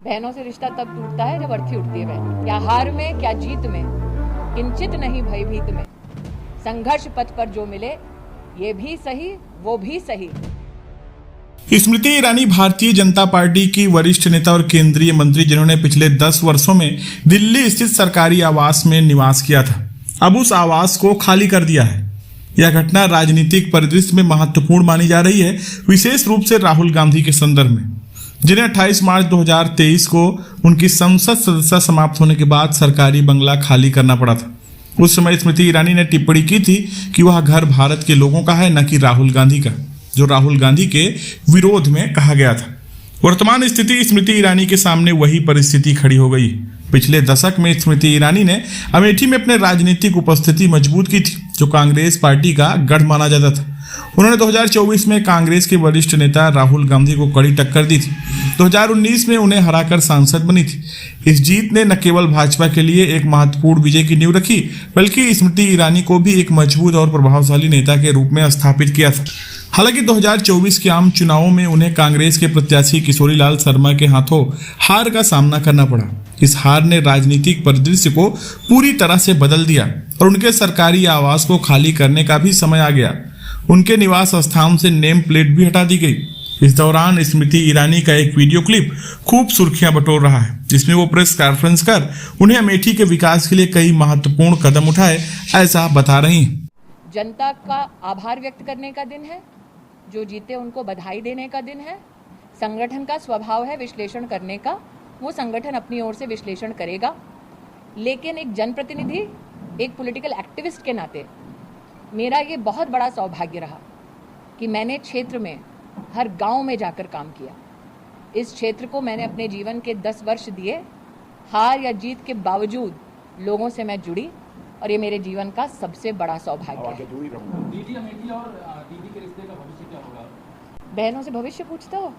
बहनों से रिश्ता तब टूटता है जब अर्थी उठती है बहन। क्या हार में क्या जीत में, किंचित नहीं भयभीत में, संघर्ष पथ पर जो मिले ये भी सही वो भी सही। स्मृति ईरानी भारतीय जनता पार्टी की वरिष्ठ नेता और केंद्रीय मंत्री, जिन्होंने पिछले 10 वर्षों में दिल्ली स्थित सरकारी आवास में निवास किया था, अब उस आवास को खाली कर दिया है। यह घटना राजनीतिक परिदृश्य में महत्वपूर्ण मानी जा रही है, विशेष रूप से राहुल गांधी के संदर्भ में, जिन्हें 28 मार्च 2023 को उनकी संसद सदस्यता समाप्त होने के बाद सरकारी बंगला खाली करना पड़ा था। उस समय स्मृति ईरानी ने टिप्पणी की थी कि वह घर भारत के लोगों का है, न कि राहुल गांधी का, जो राहुल गांधी के विरोध में कहा गया था। वर्तमान स्थिति स्मृति ईरानी के सामने वही परिस्थिति खड़ी हो गई। पिछले दशक में स्मृति ईरानी ने अमेठी में अपने राजनीतिक उपस्थिति मजबूत की थी, जो कांग्रेस पार्टी का गढ़ माना जाता था। उन्होंने 2024 में कांग्रेस के वरिष्ठ नेता राहुल गांधी को कड़ी टक्कर दी थी। 2019 में उन्हें हराकर सांसद बनी थी। इस जीत ने न केवल भाजपा के लिए एक महत्वपूर्ण विजय की नींव रखी, बल्कि स्मृति ईरानी को भी एक मजबूत और प्रभावशाली नेता के रूप में स्थापित किया था। हालांकि 2024 के आम चुनावों में उन्हें कांग्रेस के प्रत्याशी किशोरीलाल शर्मा के हाथों हार का सामना करना पड़ा। इस हार ने राजनीतिक परिदृश्य को पूरी तरह से बदल दिया और उनके सरकारी आवास को खाली करने का भी समय आ गया। उनके निवास स्थान से नेम प्लेट भी हटा दी गई। इस दौरान स्मृति ईरानी का एक वीडियो क्लिप खूब सुर्खियां बटोर रहा है, जिसमें वो प्रेस कॉन्फ्रेंस कर उन्हें अमेठी के विकास के लिए कई महत्वपूर्ण कदम उठाए, ऐसा बता रही हैं। जनता का आभार व्यक्त करने का दिन है, जो जीते उनको बधाई देने का दिन है। संगठन का स्वभाव है विश्लेषण करने का, वो संगठन अपनी ओर से विश्लेषण करेगा, लेकिन एक जनप्रतिनिधि, एक पॉलिटिकल एक्टिविस्ट के नाते मेरा ये बहुत बड़ा सौभाग्य रहा कि मैंने क्षेत्र में हर गांव में जाकर काम किया। इस क्षेत्र को मैंने अपने जीवन के 10 वर्ष दिए। हार या जीत के बावजूद लोगों से मैं जुड़ी और ये मेरे जीवन का सबसे बड़ा सौभाग्य है। दीदी अमेठी और दीदी के रिश्ते का भविष्य क्या होगा? बहनों से भविष्य पूछते हो?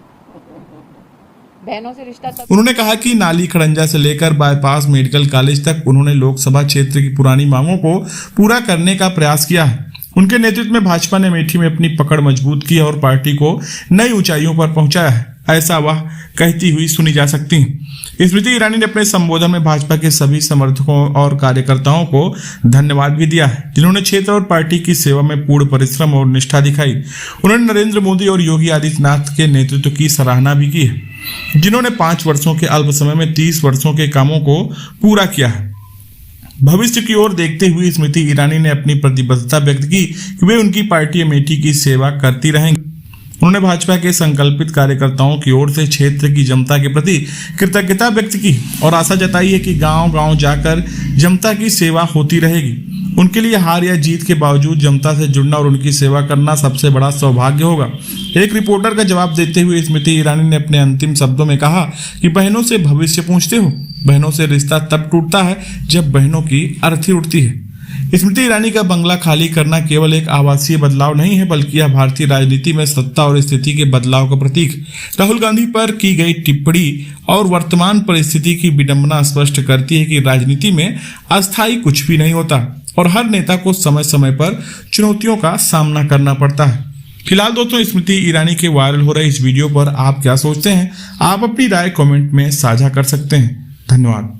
बहनों से रिश्ता तब। उन्होंने कहा कि नाली खड़ंजा से लेकर बाईपास मेडिकल कॉलेज तक उन्होंने लोकसभा क्षेत्र की पुरानी मांगों को पूरा करने का प्रयास किया है। उनके नेतृत्व में भाजपा ने अमेठी में अपनी पकड़ मजबूत की और पार्टी को नई ऊंचाइयों पर पहुंचाया है, ऐसा वह कहती हुई सुनी जा सकती है। स्मृति ईरानी ने अपने संबोधन में भाजपा के सभी समर्थकों और कार्यकर्ताओं को धन्यवाद भी दिया है, जिन्होंने क्षेत्र और पार्टी की सेवा में पूर्ण परिश्रम और निष्ठा दिखाई। उन्होंने नरेंद्र मोदी और योगी आदित्यनाथ के नेतृत्व की सराहना भी की है, जिन्होंने 5 वर्षों के अल्प समय में 30 वर्षों के कामों को पूरा किया है। भविष्य की ओर देखते हुए स्मृति ईरानी ने अपनी प्रतिबद्धता व्यक्त की कि वे उनकी पार्टी अमेठी की सेवा करती रहेंगी। उन्होंने भाजपा के संकल्पित कार्यकर्ताओं की ओर से क्षेत्र की जनता के प्रति कृतज्ञता व्यक्त की और आशा जताई है कि गांव-गांव जाकर जनता की सेवा होती रहेगी। उनके लिए हार या जीत के बावजूद जनता से जुड़ना और उनकी सेवा करना सबसे बड़ा सौभाग्य होगा। एक रिपोर्टर का जवाब देते हुए स्मृति ईरानी ने अपने अंतिम शब्दों में कहा कि बहनों से भविष्य पूछते हो, बहनों से रिश्ता तब टूटता है जब बहनों की अर्थी उठती है। स्मृति ईरानी का बंगला खाली करना केवल एक आवासीय बदलाव नहीं है, बल्कि यह भारतीय राजनीति में सत्ता और स्थिति के बदलाव का प्रतीक। राहुल गांधी पर की गई टिप्पणी और वर्तमान परिस्थिति की विडंबना स्पष्ट करती है कि राजनीति में अस्थायी कुछ भी नहीं होता और हर नेता को समय समय पर चुनौतियों का सामना करना पड़ता है। फिलहाल दोस्तों, स्मृति ईरानी के वायरल हो रहे इस वीडियो पर आप क्या सोचते हैं? आप अपनी राय कमेंट में साझा कर सकते हैं। धन्यवाद।